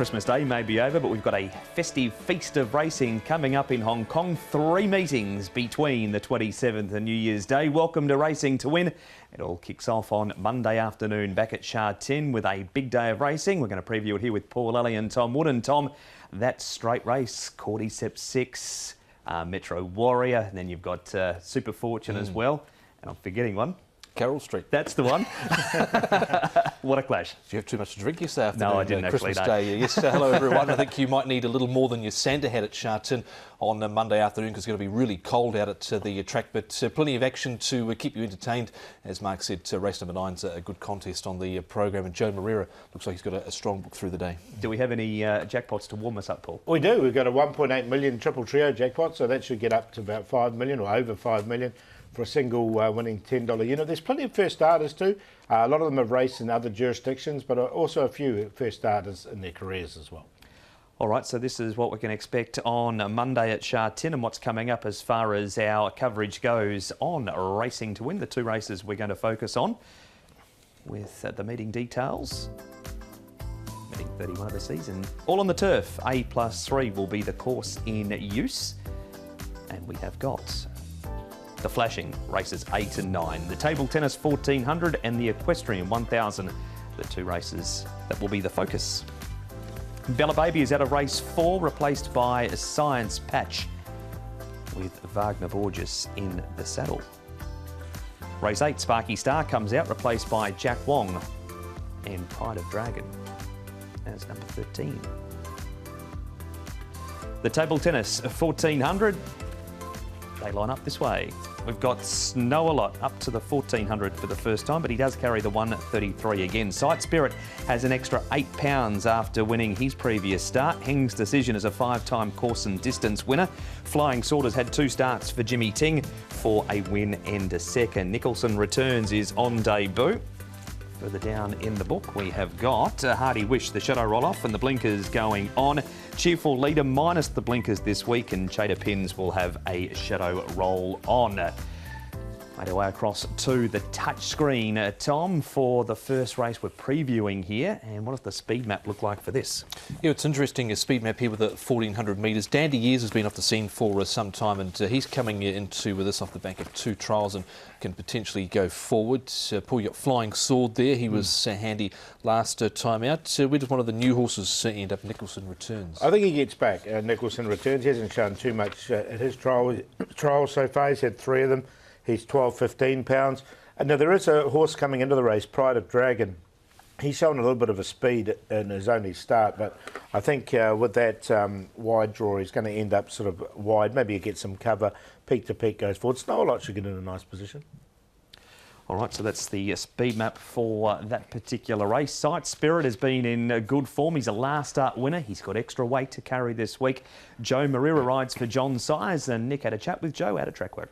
Christmas Day may be over, but we've got a festive feast of racing coming up in Hong Kong. 3 meetings between the 27th and New Year's Day. Welcome to Racing to Win. It all kicks off on Monday afternoon back at Sha Tin with a big day of racing. We're going to preview it here with Paul Ellie and Tom Wood. And Tom, that straight race, Cordyceps 6, Metro Warrior, and then you've got Super Fortune as well. And I'm forgetting one. Carroll Street. That's the one. What a clash. Did you have too much to drink yesterday afternoon? No, I didn't Christmas actually, Day. Yes, hello everyone. I think you might need a little more than your Santa had at Sha Tin on Monday afternoon because it's going to be really cold out at the track, but plenty of action to keep you entertained. As Mark said, race number 9's a good contest on the program, and Joe Moreira looks like he's got a strong book through the day. Do we have any jackpots to warm us up, Paul? We do. We've got a 1.8 million triple trio jackpot, so that should get up to about 5 million or over 5 million. For a single winning $10 unit. There's plenty of first starters too. A lot of them have raced in other jurisdictions, but also a few first starters in their careers as well. All right, so this is what we can expect on Monday at Sha Tin and what's coming up as far as our coverage goes on Racing to Win, the 2 races we're going to focus on with the meeting details. Meeting 31 of the season. All on the turf. A+3 will be the course in use. And we have got the flashing races 8 and 9, the table tennis 1400 and the equestrian 1000, the 2 races that will be the focus. Bella Baby is out of race 4, replaced by Science Patch with Wagner Borges in the saddle. Race 8, Sparky Star comes out, replaced by Jack Wong and Pride of Dragon as number 13. The table tennis 1400, they line up this way. We've got Snow a lot up to the 1400 for the first time, but he does carry the 133 again. Sight Spirit has an extra £8 after winning his previous start. Heng's Decision is a 5-time course and distance winner. Flying Sword has had 2 starts for Jimmy Ting for a win and a second. Nicholson Returns is on debut. Further down in the book, we have got Hardy Wish, the shadow roll-off and the blinkers going on. Cheerful Leader minus the blinkers this week, and Chater Pins will have a shadow roll on. Made our way across to the touchscreen, Tom, for the first race we're previewing here. And what does the speed map look like for this? Yeah, it's interesting, a speed map here with the 1400 metres. Dandy Years has been off the scene for some time, and he's coming into with this off the back of 2 trials and can potentially go forward. Paul, you got Flying Sword there. He was handy last time out. Where does one of the new horses end up? Nicholson Returns. I think he gets back. Nicholson Returns. He hasn't shown too much at his trial so far. He's had 3 of them. He's 12, 15 pounds. And now there is a horse coming into the race, Pride of Dragon. He's shown a little bit of a speed in his only start, but I think with that wide draw, he's going to end up sort of wide. Maybe he gets some cover, peak to peak goes forward. Snow a lot should get in a nice position. All right, so that's the speed map for that particular race. Sight Spirit has been in good form. He's a last start winner. He's got extra weight to carry this week. Joe Moreira rides for John Size, and Nick had a chat with Joe out of track work.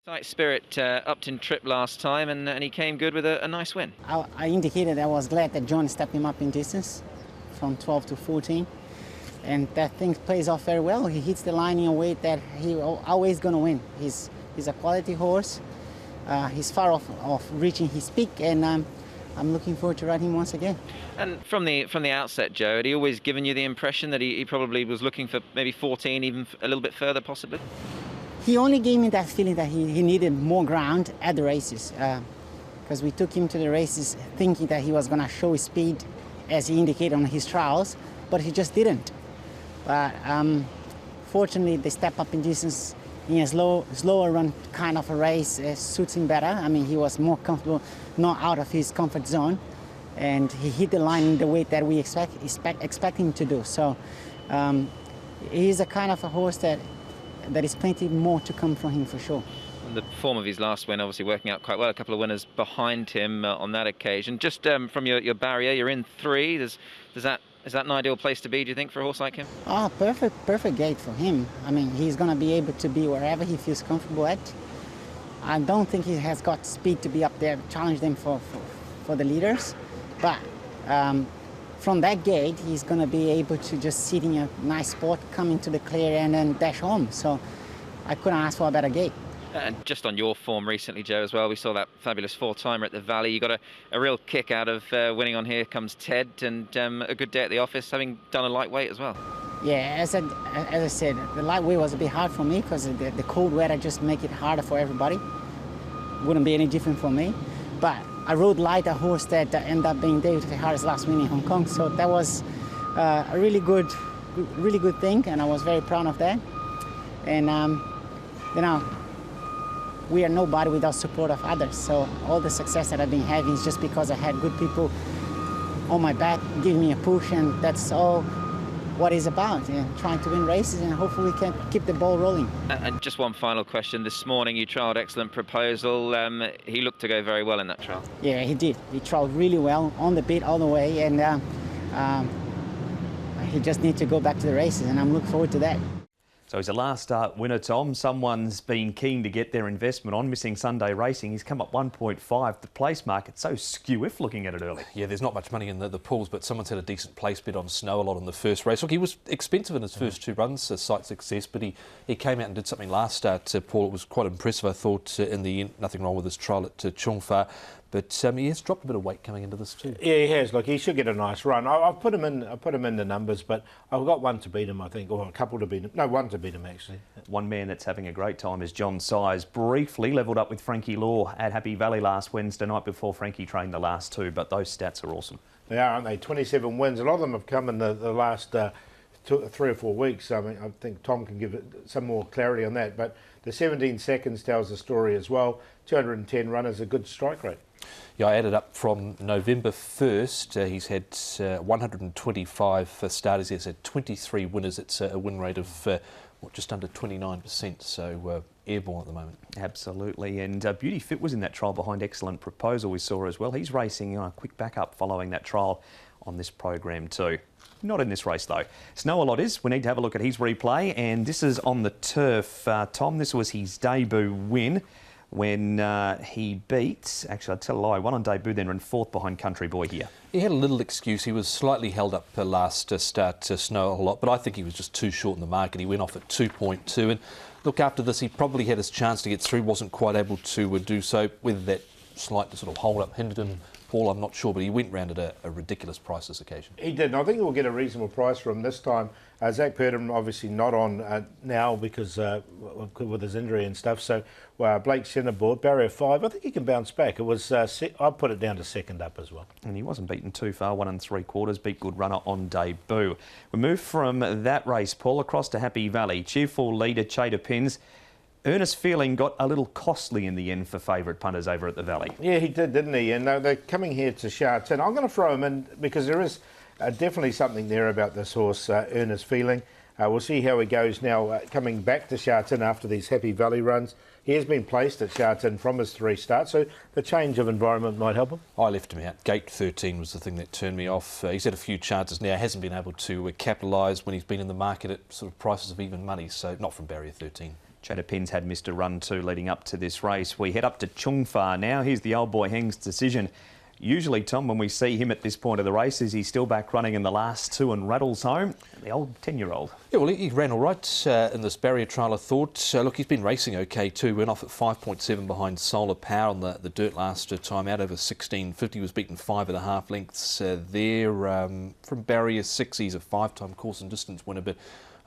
Sight Spirit upped in trip last time, and he came good with a nice win. I indicated I was glad that John stepped him up in distance from 12 to 14, and that thing plays off very well. He hits the line in a way that he's always going to win. He's a quality horse. He's far off reaching his peak, and I'm looking forward to riding him once again. And from the outset, Joe, had he always given you the impression that he probably was looking for maybe 14, even a little bit further possibly? He only gave me that feeling that he needed more ground at the races, because we took him to the races thinking that he was going to show speed as he indicated on his trials, but he just didn't. But fortunately, the step up in distance in a slower run kind of a race suits him better. I mean, he was more comfortable, not out of his comfort zone, and he hit the line in the way that we expect him to do. So he's a kind of a horse that is plenty more to come from him for sure. And the form of his last win obviously working out quite well. A couple of winners behind him on that occasion. Just from your barrier, you're in 3. Is that an ideal place to be, do you think, for a horse like him? Oh, perfect gate for him. I mean, he's going to be able to be wherever he feels comfortable at. I don't think he has got speed to be up there, challenge them for the leaders. But from that gate, he's going to be able to just sit in a nice spot, come into the clear and then dash home. So I couldn't ask for a better gate. And just on your form recently, Joe, as well, we saw that fabulous 4-timer at the Valley. You got a real kick out of winning on Here Comes Ted, and a good day at the office, having done a lightweight as well. Yeah, as I said, the lightweight was a bit hard for me because the cold weather just make it harder for everybody. Wouldn't be any different for me. But I rode light a horse that ended up being David Ferrari's last win in Hong Kong, so that was a really good thing, and I was very proud of that. And you know, we are nobody without support of others. So all the success that I've been having is just because I had good people on my back giving me a push, and that's all what it's about, trying to win races, and hopefully we can keep the ball rolling. And just one final question. This morning you trialled Excellent Proposal. He looked to go very well in that trial. Yeah, he did. He trialled really well on the beat all the way, and he just needs to go back to the races, and I'm looking forward to that. So he's a last start winner, Tom. Someone's been keen to get their investment on, missing Sunday racing. He's come up 1.5. The place market's so skew if looking at it early. Yeah, there's not much money in the pools, but someone's had a decent place bet on Snow a lot in the first race. Look, he was expensive in his first 2 runs, a sight success, but he came out and did something last start, Paul. It was quite impressive, I thought, in the end. Nothing wrong with his trial at Chung Fa. But he has dropped a bit of weight coming into this too. Yeah, he has. Look, he should get a nice run. I've put him in. I put him in the numbers, but I've got one to beat him, I think, or a couple to beat him. No, one to beat him actually. One man that's having a great time is John Size. Briefly levelled up with Frankie Law at Happy Valley last Wednesday night before Frankie trained the last 2. But those stats are awesome. They are, aren't they? 27 wins. A lot of them have come in the last 3 or 4 weeks. I mean, I think Tom can give it some more clarity on that. But the 17 seconds tells the story as well. 210 runners, a good strike rate. Yeah, I added up from November 1st. He's had 125 starters. He's had 23 winners. It's a win rate of just under 29%. So airborne at the moment. Absolutely. And Beauty Fit was in that trial behind Excellent Proposal we saw as well. He's racing a quick backup following that trial on this program too. Not in this race though. Snow a lot is. We need to have a look at his replay, and this is on the turf. Tom, this was his debut win when he beat, actually I'd tell a lie, won on debut, then ran 4th behind Country Boy here. He had a little excuse. He was slightly held up last start to Snow a lot, but I think he was just too short in the market. He went off at 2.2, and look, after this he probably had his chance to get through, wasn't quite able to do so. Whether that slight sort of hold up hindered him, Paul, I'm not sure, but he went round at a ridiculous price this occasion. He did, and I think we'll get a reasonable price for him this time. Zach Purdom obviously not on now because with his injury and stuff. So Blake Centreboard, barrier 5. I think he can bounce back. It was I'd put it down to second up as well. And he wasn't beaten too far, 1 3/4. Beat good runner on debut. We move from that race, Paul, across to Happy Valley. Cheerful leader Chada Pins. Earnest Feeling got a little costly in the end for favourite punters over at the Valley. Yeah, he did, didn't he? And they're coming here to Sha Tin. I'm going to throw him in because there is definitely something there about this horse, Earnest Feeling. We'll see how he goes now coming back to Sha Tin after these Happy Valley runs. He has been placed at Sha Tin from his 3 starts, so the change of environment might help him. I left him out. Gate 13 was the thing that turned me off. He's had a few chances now, hasn't been able to capitalise when he's been in the market at sort of prices of even money, so not from barrier 13. Chada Pins had missed a run too leading up to this race. We head up to Chung Fa now. Here's the old boy Heng's decision. Usually, Tom, when we see him at this point of the race, is he still back running in the last 2 and rattles home? The old 10-year-old. Yeah, well, he ran all right in this barrier trial, I thought. Look, he's been racing okay too. Went off at 5.7 behind Solar Power on the dirt last time out over 16.50. Was beaten 5.5 lengths there. From barrier 6, he's a 5-time course and distance winner, but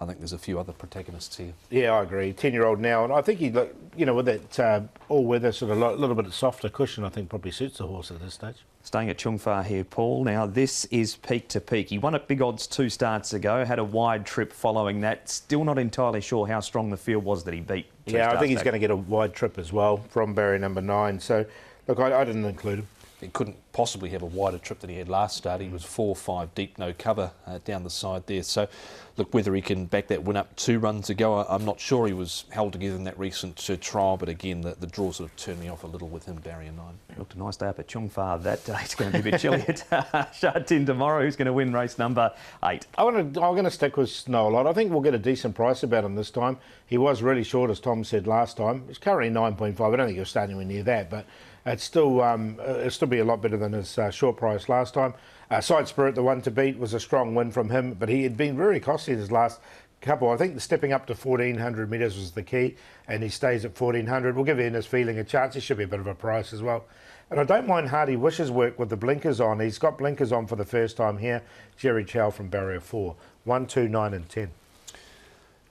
I think there's a few other protagonists here. Yeah, I agree. 10-year-old now, and I think he, with that all-weather sort of little bit of softer cushion, I think probably suits the horse at this stage. Staying at Chung Fa here, Paul. Now, this is peak to peak. He won at big odds 2 starts ago, had a wide trip following that. Still not entirely sure how strong the field was that he beat. Yeah, I think he's going to get a wide trip as well from barrier number 9. So, look, I didn't include him. He couldn't possibly have a wider trip than he had last start. He was 4 or 5 deep, no cover down the side there. So, look, whether he can back that win up 2 runs ago, I'm not sure. He was held together in that recent trial, but again, the draw sort of turned me off a little with him, barrier 9. It looked a nice day up at Chung Fa that day. It's going to be a bit chilly at Sha Tin tomorrow. Who's going to win race number 8? I'm going to stick with Snow a lot. I think we'll get a decent price about him this time. He was really short, as Tom said last time. He's currently 9.5. I don't think he'll start anywhere near that, but it'll still be a lot better than his short price last time. Side Spirit, the one to beat, was a strong win from him, but he had been very costly his last couple. I think the stepping up to 1,400 metres was the key, and he stays at 1,400. We'll give Ernest Feeling a chance. He should be a bit of a price as well. And I don't mind Hardy Wish's work with the blinkers on. He's got blinkers on for the first time here. Jerry Chow from Barrier 4. 1, 2, 9 and 10.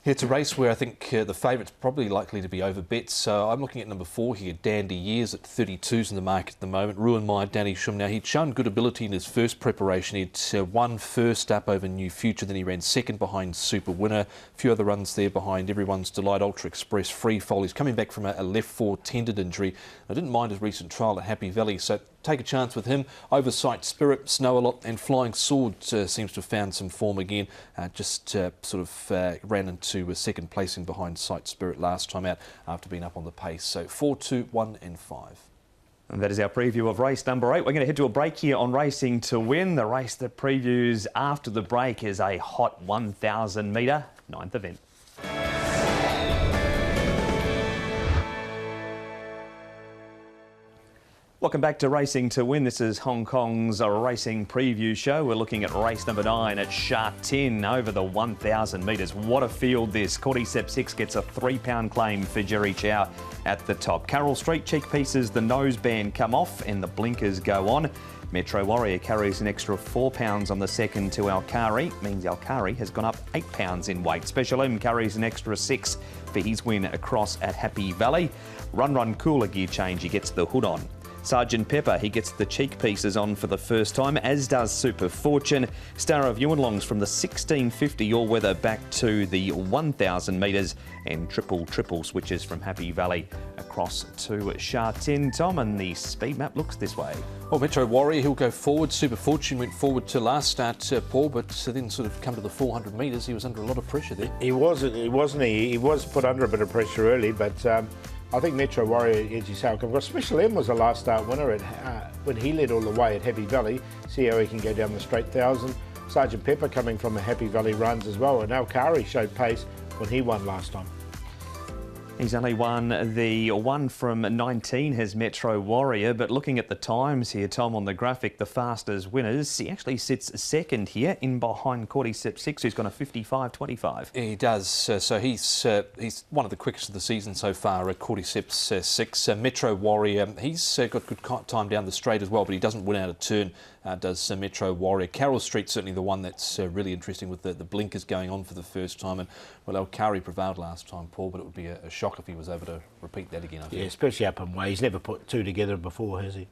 It's a race where I think the favourite's probably likely to be over bet, so I'm looking at number 4 here, Dandy Years, at 32s in the market at the moment. Ruin My Danny Shum. Now, he'd shown good ability in his first preparation. He'd won first up over New Future, then he ran second behind Super Winner. A few other runs there behind Everyone's Delight, Ultra Express, Free Fall. He's coming back from a left fore tendon injury. I didn't mind his recent trial at Happy Valley, so take a chance with him. Oversight Spirit, Snow a Lot and Flying Sword seems to have found some form again. Ran into a second placing behind Sight Spirit last time out after being up on the pace. So 4, 2, 1 and 5. And that is our preview of race number 8. We're going to head to a break here on Racing to Win. The race that previews after the break is a hot 1,000 metre 9th event. Welcome back to Racing to Win. This is Hong Kong's racing preview show. We're looking at race number 9 at Sha Tin over the 1,000 metres. What a field this. Cordyceps 6 gets a £3 claim for Jerry Chow at the top. Carroll Street, cheek pieces, the nose band come off and the blinkers go on. Metro Warrior carries an extra £4 on the second to Alkari. Means Alkari has gone up £8 in weight. Special M carries an extra 6 for his win across at Happy Valley. Run Cooler gear change, he gets the hood on. Sergeant Pepper, he gets the cheek pieces on for the first time, as does Super Fortune. Star of Yuenlongs from the 1650 all-weather back to the 1,000 metres, and triple switches from Happy Valley across to Sha Tin. Tom, and the speed map looks this way. Well, Metro Warrior, he'll go forward. Super Fortune went forward to last start, Paul, but then sort of come to the 400 metres. He was under a lot of pressure there. He wasn't he? He was put under a bit of pressure early, but I think Metro Warrior edges how come. Special M was the last start winner when he led all the way at Happy Valley. See how he can go down the straight 1,000. Sergeant Pepper coming from a Happy Valley runs as well, and Alkari showed pace when he won last time. He's only won the one from 19, has Metro Warrior, but looking at the times here, Tom, on the graphic, the fastest winners, he actually sits second here in behind Cordyceps 6, who's gone a 55.25. He does, so he's one of the quickest of the season so far, Cordyceps 6. Metro Warrior, he's got good time down the straight as well, but he doesn't win out of turn, does Metro Warrior. Carroll Street certainly the one that's really interesting with the blinkers going on for the first time, and well, Alkari prevailed last time, Paul, but it would be a shock if he was able to repeat that again, I think. Yeah, especially up in way. He's never put two together before, has he?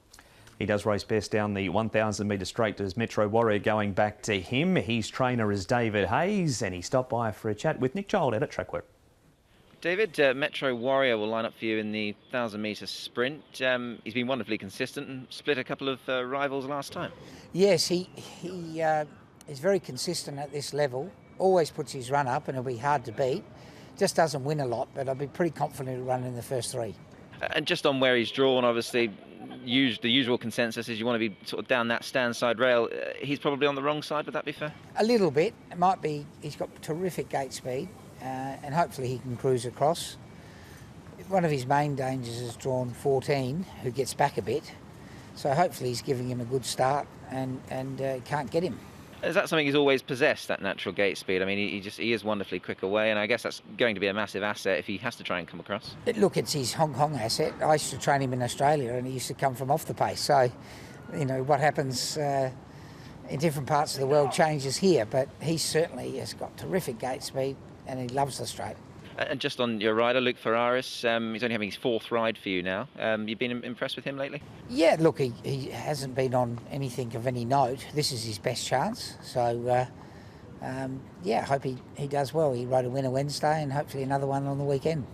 He does race best down the 1,000 metre straight. As Metro Warrior going back to him. His trainer is David Hayes, and he stopped by for a chat with Nick Child out at Trackwork. David, Metro Warrior will line up for you in the 1,000 metre sprint. He's been wonderfully consistent and split a couple of rivals last time. Yes, he is very consistent at this level. Always puts his run up and it'll be hard to beat. Just doesn't win a lot, but I'll be pretty confident he'll run in the first 3. And just on where he's drawn, obviously, the usual consensus is you want to be sort of down that stand side rail. He's probably on the wrong side, would that be fair? A little bit. It might be. He's got terrific gate speed and hopefully he can cruise across. One of his main dangers is drawn 14, who gets back a bit. So hopefully he's giving him a good start and can't get him. Is that something he's always possessed, that natural gate speed? I mean, he is wonderfully quick away, and I guess that's going to be a massive asset if he has to try and come across. Look, it's his Hong Kong asset. I used to train him in Australia, and he used to come from off the pace. So, you know, what happens in different parts of the world changes here, but he certainly has got terrific gate speed, and he loves the straight. And just on your rider, Luke Ferraris, he's only having his 4th ride for you now. You've been impressed with him lately? Yeah, look, he hasn't been on anything of any note. This is his best chance. So, I hope he does well. He rode a winner Wednesday and hopefully another one on the weekend.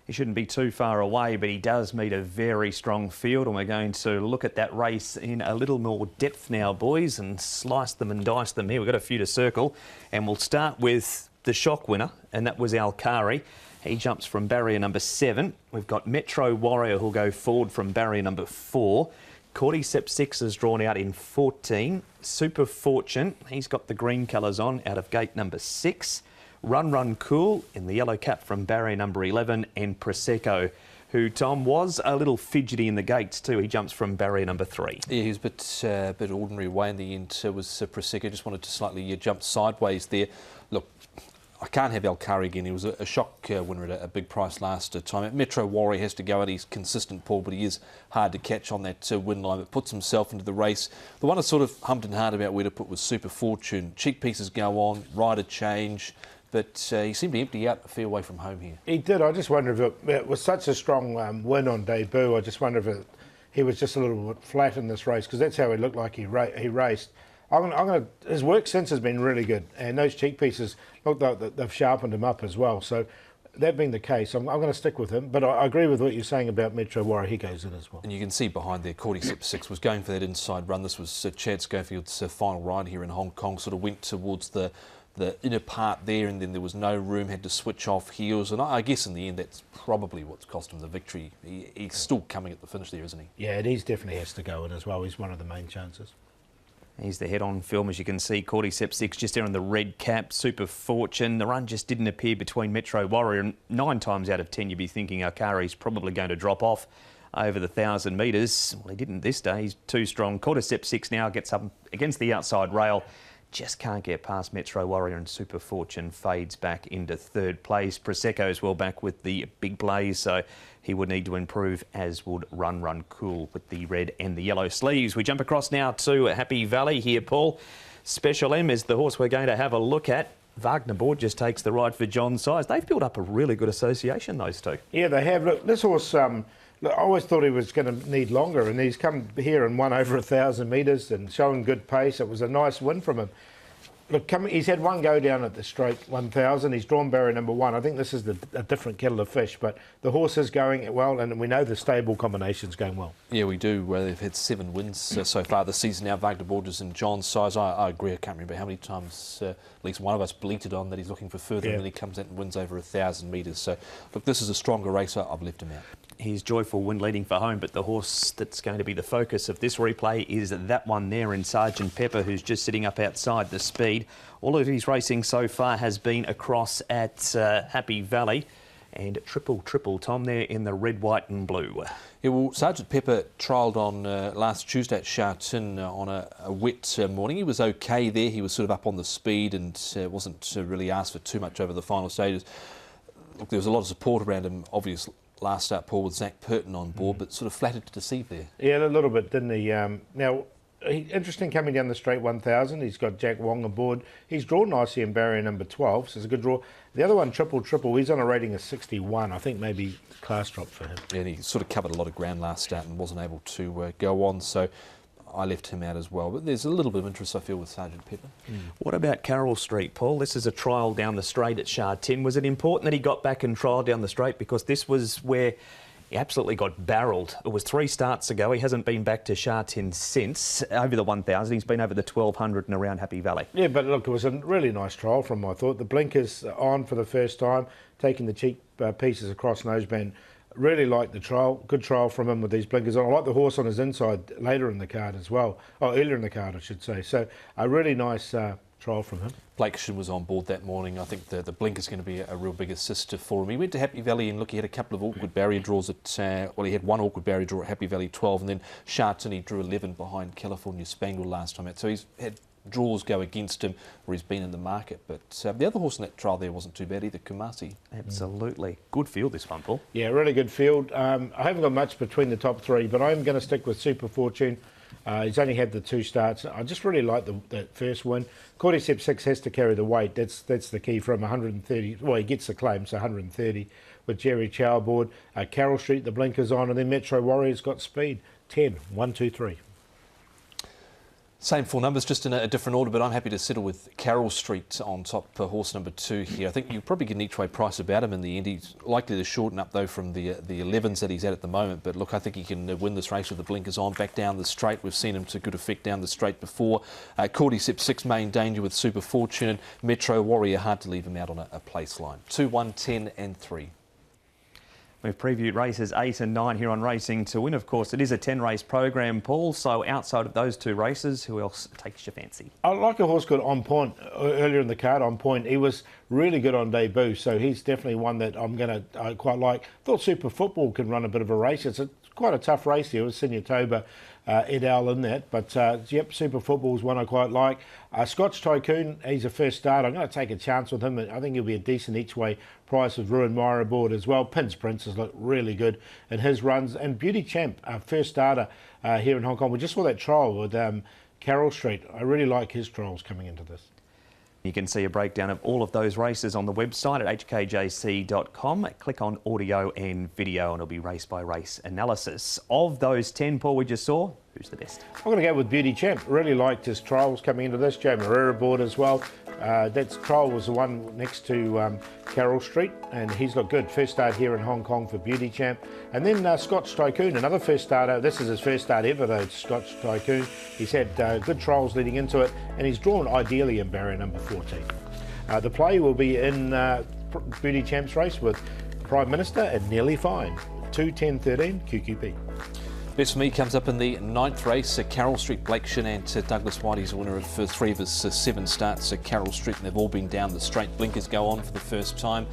He shouldn't be too far away, but he does meet a very strong field, and we're going to look at that race in a little more depth now, boys, and slice them and dice them here. We've got a few to circle, and we'll start with the shock winner, and that was Alkari. He jumps from barrier number 7. We've got Metro Warrior who'll go forward from barrier number 4. Cordyceps 6 is drawn out in 14. Super Fortune, he's got the green colours on out of gate number 6. Run Cool in the yellow cap from barrier number 11, and Prosecco, who, Tom, was a little fidgety in the gates too. He jumps from barrier number 3. Yeah, he was a bit ordinary way in the end. Was Prosecco, just wanted to slightly jump sideways there. Look, I can't have Alcari again. He was a shock winner at a big price last time. Metro Warrior has to go out. He's consistent, Paul, but he is hard to catch on that win line. But puts himself into the race. The one I sort of hummed and hard about where to put was Super Fortune. Cheek pieces go on, rider change, but he seemed to empty out a fair way from home here. He did. I just wonder if it was such a strong win on debut. I just wonder if he was just a little bit flat in this race, because that's how he looked like he raced. His work since has been really good, and those cheek pieces look like they've sharpened him up as well. So that being the case, I'm going to stick with him. But I agree with what you're saying about Metro Warrior. He goes in as well. And you can see behind there, Cordyceps 6 was going for that inside run. This was Chad Schofield's final ride here in Hong Kong. Sort of went towards the inner part there, and then there was no room, had to switch off heels. And I guess in the end, that's probably what's cost him the victory. He's still coming at the finish there, isn't he? Yeah, and he's definitely has to go in as well. He's one of the main chances. He's the head-on film, as you can see. Cordyceps 6 just there in the red cap. Super Fortune. The run just didn't appear between Metro Warrior. And 9 times out of 10, you'd be thinking Alcari's probably going to drop off over the 1,000 metres. Well, he didn't this day. He's too strong. Cordyceps 6 now gets up against the outside rail. Just can't get past Metro Warrior, and Super Fortune fades back into 3rd place. Prosecco's well back with the big blaze, so he would need to improve, as would Run Cool with the red and the yellow sleeves. We jump across now to Happy Valley here, Paul. Special M is the horse we're going to have a look at. Wagner Board just takes the ride for John Size. They've built up a really good association, those two. Yeah, they have. Look, this horse, I always thought he was going to need longer, and he's come here and won over 1,000 metres and showing good pace. It was a nice win from him. Look, he's had one go down at the straight 1,000. He's drawn barrier number 1. I think this is a different kettle of fish, but the horse is going well, and we know the stable combination's going well. Yeah, we do. They've had 7 wins so far this season now. Wagner Borders and John Size. I agree. I can't remember how many times at least one of us bleated on that he's looking for further, and then he comes out and wins over 1,000 metres. So, look, this is a stronger racer. I've left him out. He's Joyful Wind leading for home, but the horse that's going to be the focus of this replay is that one there in Sergeant Pepper, who's just sitting up outside the speed. All of his racing so far has been across at Happy Valley, and triple, Tom, there in the red, white and blue. Yeah, well, Sergeant Pepper trialled on last Tuesday at Sha Tin on a wet morning. He was okay there. He was sort of up on the speed and wasn't really asked for too much over the final stages. Look, there was a lot of support around him, obviously. Last start, Paul, with Zach Purton on board, but sort of flattered to deceive there. Yeah, a little bit, didn't he? Now, interesting coming down the straight 1,000. He's got Jack Wong aboard. He's drawn nicely in barrier number 12, so it's a good draw. The other one, triple, he's on a rating of 61. I think maybe class drop for him. Yeah, and he sort of covered a lot of ground last start and wasn't able to go on, so I left him out as well. But there's a little bit of interest, I feel, with Sergeant Pepper. What about Carroll Street, Paul? This is a trial down the straight at Sha Tin. Was it important that he got back and trialled down the straight? Because this was where he absolutely got barrelled. It was 3 starts ago. He hasn't been back to Sha Tin since. Over the 1,000. He's been over the 1,200 and around Happy Valley. Yeah, but look, it was a really nice trial from him, I thought. The blinkers on for the first time, taking the cheek pieces across noseband. Really liked the trial. Good trial from him with these blinkers on. I like the horse on his inside later in the card as well. Oh, earlier in the card, I should say. So a really nice trial from him. Blake Shin was on board that morning. I think the blinker's going to be a real big assist for him. He went to Happy Valley and look, he had a couple of awkward barrier draws at, he had one awkward barrier draw at Happy Valley 12, and then Sha Tin he drew 11 behind California Spangle last time out. So he's had draws go against him where he's been in the market. But the other horse in that trial there wasn't too bad either, Kumasi. Absolutely. Good field this one, Paul. Yeah, really good field. I haven't got much between the top 3, but I'm going to stick with Super Fortune. He's only had the 2 starts. I just really like that first win. Cordyceps 6 has to carry the weight. That's the key for him. 130. Well, he gets the claim, so 130 with Jerry Chow aboard. Carroll Street, the blinkers on, and then Metro Warrior's got speed. 10, 1, 2, 3. Same 4 numbers, just in a different order, but I'm happy to settle with Carroll Street on top for horse number 2 here. I think you probably get an each-way price about him in the end. He's likely to shorten up, though, from the 11s that he's at the moment. But look, I think he can win this race with the blinkers on, back down the straight. We've seen him to good effect down the straight before. Cordyceps 6 main danger with Super Fortune, and Metro Warrior, hard to leave him out on a place line. 2, 1, 10 and 3. We've previewed races 8 and 9 here on Racing to Win. Of course, it is a 10-race program, Paul. So outside of those 2 races, who else takes your fancy? I like a horse called On Point earlier in the card. On Point, he was really good on debut, so he's definitely one that I'm going to quite like. Thought Super Football can run a bit of a race. It's quite a tough race here with Signatoba et al. In that. But, yep, Super Football's one I quite like. Scotch Tycoon, he's a first start. I'm going to take a chance with him. I think he'll be a decent each-way price with Ruin Meyer aboard as well. Pins Prince has looked really good in his runs. And Beauty Champ, first starter here in Hong Kong. We just saw that trial with Carroll Street. I really like his trials coming into this. You can see a breakdown of all of those races on the website at hkjc.com. Click on audio and video and it'll be race by race analysis. Of those 10, Paul, we just saw, who's the best? I'm going to go with Beauty Champ. Really liked his trials coming into this. Joe Moreira aboard as well. That trial was the one next to Carroll Street, and he's looked good. First start here in Hong Kong for Beauty Champ. And then Scotch Tycoon, another first starter. This is his first start ever, though, Scotch Tycoon. He's had good trials leading into it, and he's drawn ideally in barrier number 14. The play will be in Beauty Champ's race with Prime Minister and Nearly Fine. 2-10-13 QQP. Best for me comes up in the 9th race. Carroll Street, Blake Shinant, Douglas Whitey's a winner of 3 of his 7 starts at Carroll Street, and they've all been down the straight. Blinkers go on for the first time.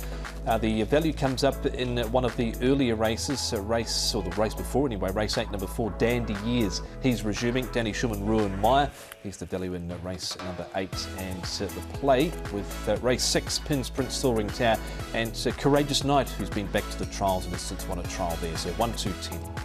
The value comes up in one of the earlier races, the race before anyway, race 8, number 4, Dandy Years. He's resuming. Danny Schumann, Ruin Meyer. He's the value in race number 8. And the play with race 6, Pins Prince, Thawing Tower, and Courageous Knight, who's been back to the trials and has since won a trial there. So 1-2-10.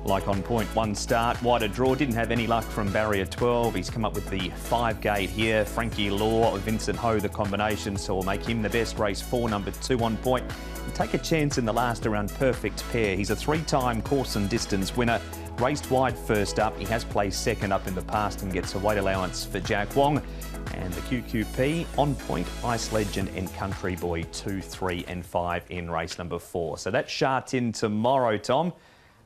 Like on point, 1 start, wider draw, didn't have any luck from barrier 12. He's come up with the 5 gate here. Frankie Law, Vincent Ho, the combination, so we'll make him the best. Race 4, number 2 on point. And take a chance in the last around perfect pair. He's a 3-time course and distance winner. Raced wide first up. He has placed second up in the past and gets a weight allowance for Jack Wong. And the QQP on point, Ice Legend and Country Boy 2, 3 and 5 in race number 4. So that's Sha Tin tomorrow, Tom.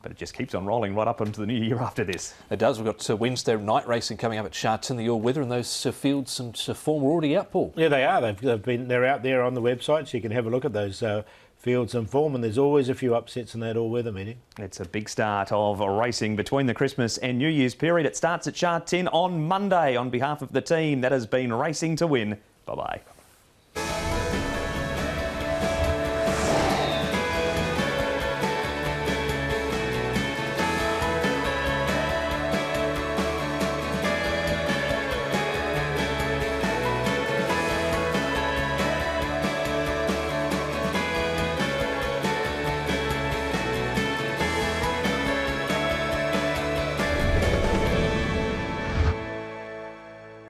But it just keeps on rolling right up into the new year after this. It does. We've got Wednesday night racing coming up at Sha Tin, the all-weather, and those fields and form are already out, Paul. Yeah, they are. They're out there on the website, so you can have a look at those fields and form, and there's always a few upsets in that all-weather meeting. It's a big start of racing between the Christmas and New Year's period. It starts at Sha Tin on Monday. On behalf of the team, that has been Racing to Win. Bye-bye.